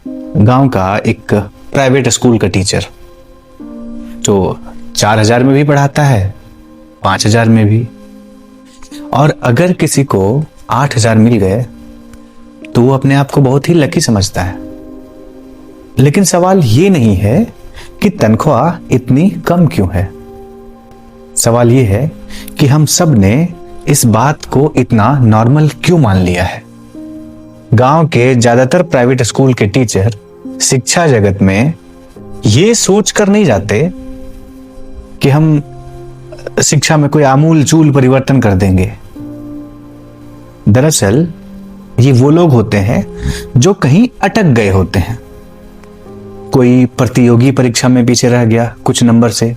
गांव का एक प्राइवेट स्कूल का टीचर जो 4,000 में भी पढ़ाता है, 5,000 में भी, और अगर किसी को 8,000 मिल गए तो वो अपने आप को बहुत ही लकी समझता है। लेकिन सवाल ये नहीं है कि तनख्वाह इतनी कम क्यों है। सवाल ये है कि हम सब ने इस बात को इतना नॉर्मल क्यों मान लिया है। गांव के ज्यादातर प्राइवेट स्कूल के टीचर शिक्षा जगत में ये सोच कर नहीं जाते कि हम शिक्षा में कोई आमूल चूल परिवर्तन कर देंगे। दरअसल ये वो लोग होते हैं जो कहीं अटक गए होते हैं। कोई प्रतियोगी परीक्षा में पीछे रह गया कुछ नंबर से,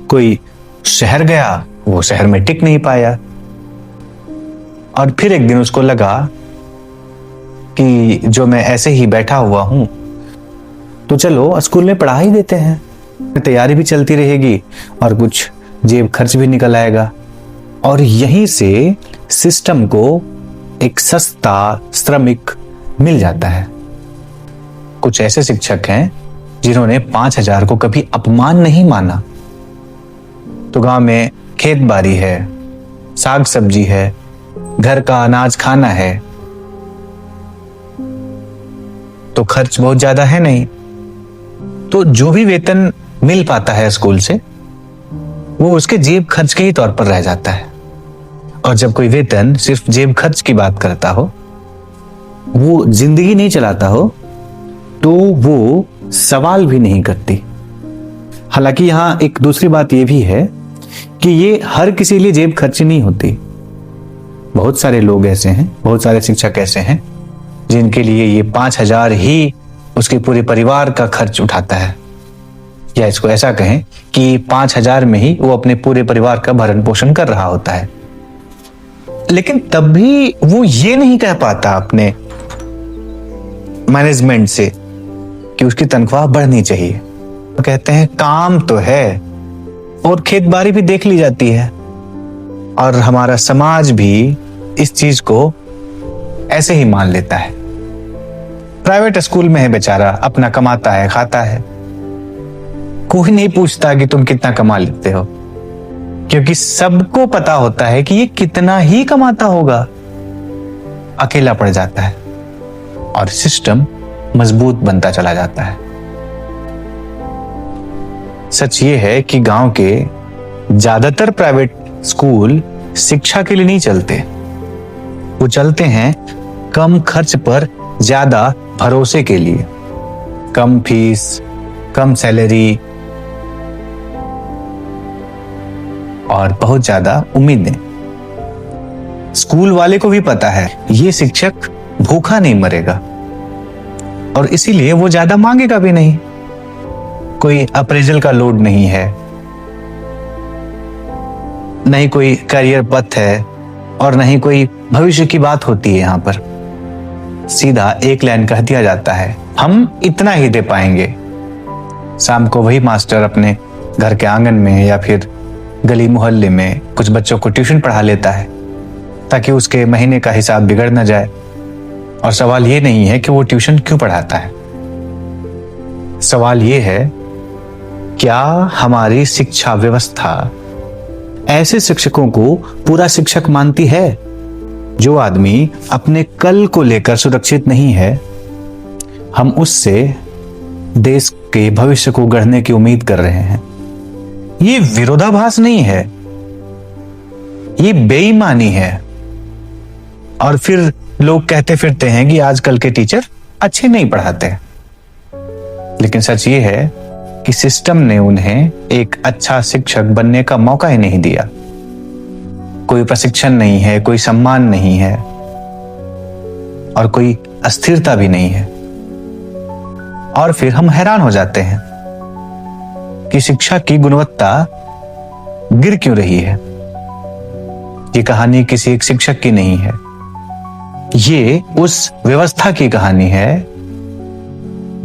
कोई शहर गया, वो शहर में टिक नहीं पाया, और फिर एक दिन उसको लगा कि जो मैं ऐसे ही बैठा हुआ हूं तो चलो स्कूल में पढ़ा ही देते हैं, तैयारी भी चलती रहेगी और कुछ जेब खर्च भी निकल आएगा। और यहीं से सिस्टम को एक सस्ता श्रमिक मिल जाता है। कुछ ऐसे शिक्षक हैं जिन्होंने 5,000 को कभी अपमान नहीं माना। तो गांव में खेत बाड़ी है, साग सब्जी है, घर का अनाज खाना है, तो खर्च बहुत ज्यादा है नहीं। तो जो भी वेतन मिल पाता है स्कूल से वो उसके जेब खर्च के ही तौर पर रह जाता है। और जब कोई वेतन सिर्फ जेब खर्च की बात करता हो, वो जिंदगी नहीं चलाता हो, तो वो सवाल भी नहीं करती। हालांकि यहां एक दूसरी बात यह भी है कि ये हर किसी लिए जेब खर्ची नहीं होती। बहुत सारे लोग ऐसे हैं, बहुत सारे शिक्षक ऐसे हैं जिनके लिए ये 5,000 ही उसके पूरे परिवार का खर्च उठाता है, या इसको ऐसा कहें कि 5,000 में ही वो अपने पूरे परिवार का भरण पोषण कर रहा होता है। लेकिन तब भी वो ये नहीं कह पाता अपने मैनेजमेंट से कि उसकी तनख्वाह बढ़नी चाहिए। तो कहते हैं काम तो है और खेत बाड़ी भी देख ली जाती है, और हमारा समाज भी इस चीज को ऐसे ही मान लेता है। प्राइवेट स्कूल में है बेचारा, अपना कमाता है, खाता है, कोई नहीं पूछता कि तुम कितना कमा लेते हो, क्योंकि सबको पता होता है कि ये कितना ही कमाता होगा, अकेला पड़ जाता है और सिस्टम मजबूत बनता चला जाता है। सच ये है कि गांव के ज्यादातर प्राइवेट स्कूल शिक्षा के लिए नहीं चलते, वो चलते हैं कम खर्च पर ज्यादा भरोसे के लिए। कम फीस, कम सैलरी और बहुत ज्यादा उम्मीदें। स्कूल वाले को भी पता है ये शिक्षक भूखा नहीं मरेगा, और इसीलिए वो ज्यादा मांगेगा भी नहीं। कोई अप्रेजल का लोड नहीं है, नहीं कोई करियर पथ है, और नहीं कोई भविष्य की बात होती है। यहां पर सीधा एक लाइन कह दिया जाता है, हम इतना ही दे पाएंगे। शाम को वही मास्टर अपने घर के आंगन में या फिर गली मोहल्ले में कुछ बच्चों को ट्यूशन पढ़ा लेता है ताकि उसके महीने का हिसाब बिगड़ न जाए। और सवाल ये नहीं है कि वो ट्यूशन क्यों पढ़ाता है, सवाल ये है क्या हमारी शिक्षा व्यवस्था ऐसे शिक्षकों को पूरा शिक्षक मानती है? जो आदमी अपने कल को लेकर सुरक्षित नहीं है, हम उससे देश के भविष्य को गढ़ने की उम्मीद कर रहे हैं। ये विरोधाभास नहीं है, ये बेईमानी है। और फिर लोग कहते फिरते हैं कि आजकल के टीचर अच्छे नहीं पढ़ाते, लेकिन सच ये है कि सिस्टम ने उन्हें एक अच्छा शिक्षक बनने का मौका ही नहीं दिया। कोई प्रशिक्षण नहीं है, कोई सम्मान नहीं है, और कोई अस्थिरता भी नहीं है। और फिर हम हैरान हो जाते हैं कि शिक्षा की गुणवत्ता गिर क्यों रही है। ये कहानी किसी एक शिक्षक की नहीं है, ये उस व्यवस्था की कहानी है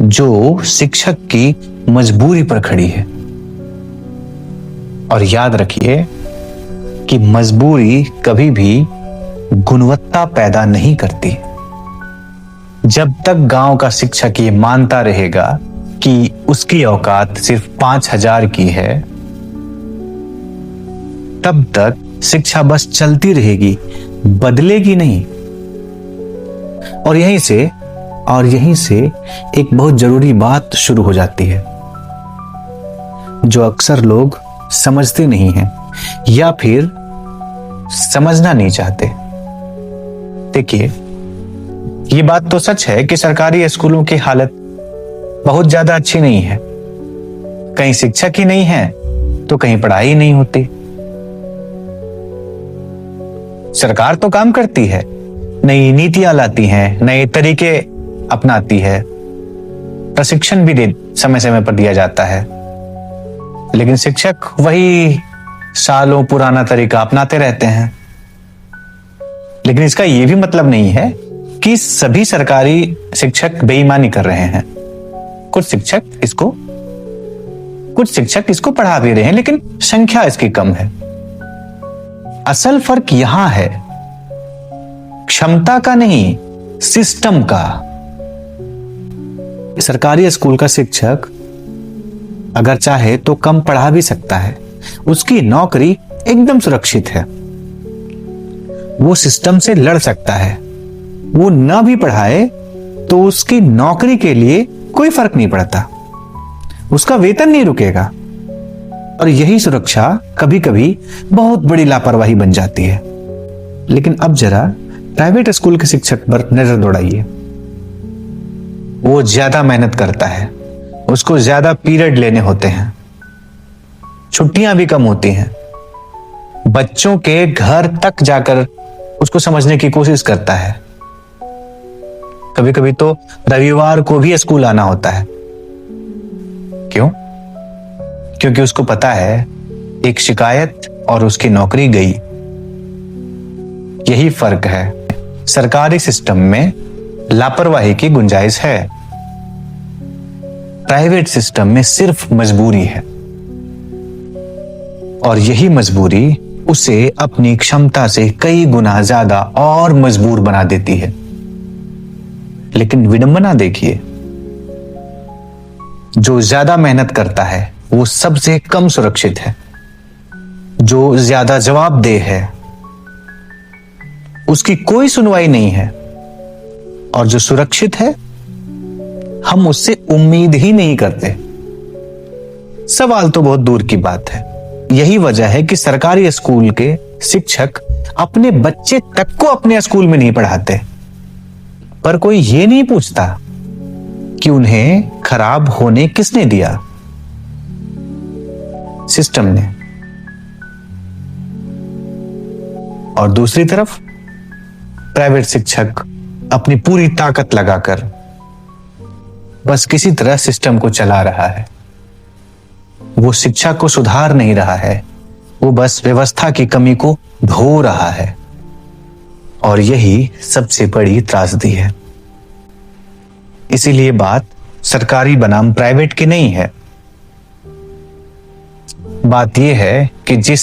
जो शिक्षक की मजबूरी पर खड़ी है। और याद रखिए कि मजबूरी कभी भी गुणवत्ता पैदा नहीं करती। जब तक गांव का शिक्षक ये मानता रहेगा कि उसकी औकात सिर्फ 5,000 की है, तब तक शिक्षा बस चलती रहेगी, बदलेगी नहीं। और यहीं से एक बहुत जरूरी बात शुरू हो जाती है, जो अक्सर लोग समझते नहीं हैं या फिर समझना नहीं चाहते। देखिए, ये बात तो सच है कि सरकारी स्कूलों की हालत बहुत ज्यादा अच्छी नहीं है। कहीं शिक्षक ही नहीं है तो कहीं पढ़ाई ही नहीं होती। सरकार तो काम करती है, नई नीतियां लाती है, नए तरीके अपनाती है, प्रशिक्षण भी समय समय पर दिया जाता है, लेकिन शिक्षक वही सालों पुराना तरीका अपनाते रहते हैं। लेकिन इसका यह भी मतलब नहीं है कि सभी सरकारी शिक्षक बेईमानी कर रहे हैं। कुछ शिक्षक इसको पढ़ा भी रहे हैं, लेकिन संख्या इसकी कम है। असल फर्क यहां है क्षमता का नहीं, सिस्टम का। सरकारी स्कूल का शिक्षक अगर चाहे तो कम पढ़ा भी सकता है, उसकी नौकरी एकदम सुरक्षित है। वो सिस्टम से लड़ सकता है, वो ना भी पढ़ाए तो उसकी नौकरी के लिए कोई फर्क नहीं पड़ता, उसका वेतन नहीं रुकेगा। और यही सुरक्षा कभी कभी बहुत बड़ी लापरवाही बन जाती है। लेकिन अब जरा प्राइवेट स्कूल के शिक्षक पर नजर दौड़ाइए। वो ज्यादा मेहनत करता है, उसको ज्यादा पीरियड लेने होते हैं, छुट्टियां भी कम होती हैं, बच्चों के घर तक जाकर उसको समझने की कोशिश करता है। कभी कभी तो रविवार को भी स्कूल आना होता है। क्यों? क्योंकि उसको पता है एक शिकायत और उसकी नौकरी गई। यही फर्क है। सरकारी सिस्टम में लापरवाही की गुंजाइश है, प्राइवेट सिस्टम में सिर्फ मजबूरी है। और यही मजबूरी उसे अपनी क्षमता से कई गुना ज्यादा और मजबूर बना देती है। लेकिन विडंबना देखिए, जो ज्यादा मेहनत करता है वो सबसे कम सुरक्षित है, जो ज्यादा जवाबदेह है उसकी कोई सुनवाई नहीं है, और जो सुरक्षित है हम उससे उम्मीद ही नहीं करते। सवाल तो बहुत दूर की बात है। यही वजह है कि सरकारी स्कूल के शिक्षक अपने बच्चे तक को अपने स्कूल में नहीं पढ़ाते, पर कोई ये नहीं पूछता कि उन्हें खराब होने किसने दिया, सिस्टम ने। और दूसरी तरफ प्राइवेट शिक्षक अपनी पूरी ताकत लगाकर बस किसी तरह सिस्टम को चला रहा है। वो शिक्षा को सुधार नहीं रहा है, वो बस व्यवस्था की कमी को धो रहा है। और यही सबसे बड़ी त्रासदी है। इसीलिए बात सरकारी बनाम प्राइवेट की नहीं है। बात यह है कि जिस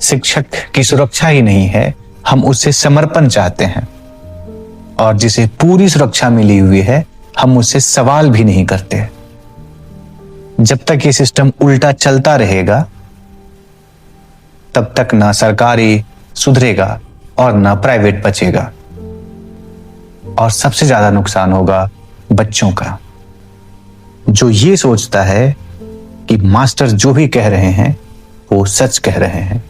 शिक्षक की सुरक्षा ही नहीं है, हम उससे समर्पण चाहते हैं, और जिसे पूरी सुरक्षा मिली हुई है हम उससे सवाल भी नहीं करते। जब तक ये सिस्टम उल्टा चलता रहेगा तब तक ना सरकारी सुधरेगा और ना प्राइवेट बचेगा, और सबसे ज्यादा नुकसान होगा बच्चों का, जो ये सोचता है कि मास्टर जो भी कह रहे हैं वो सच कह रहे हैं।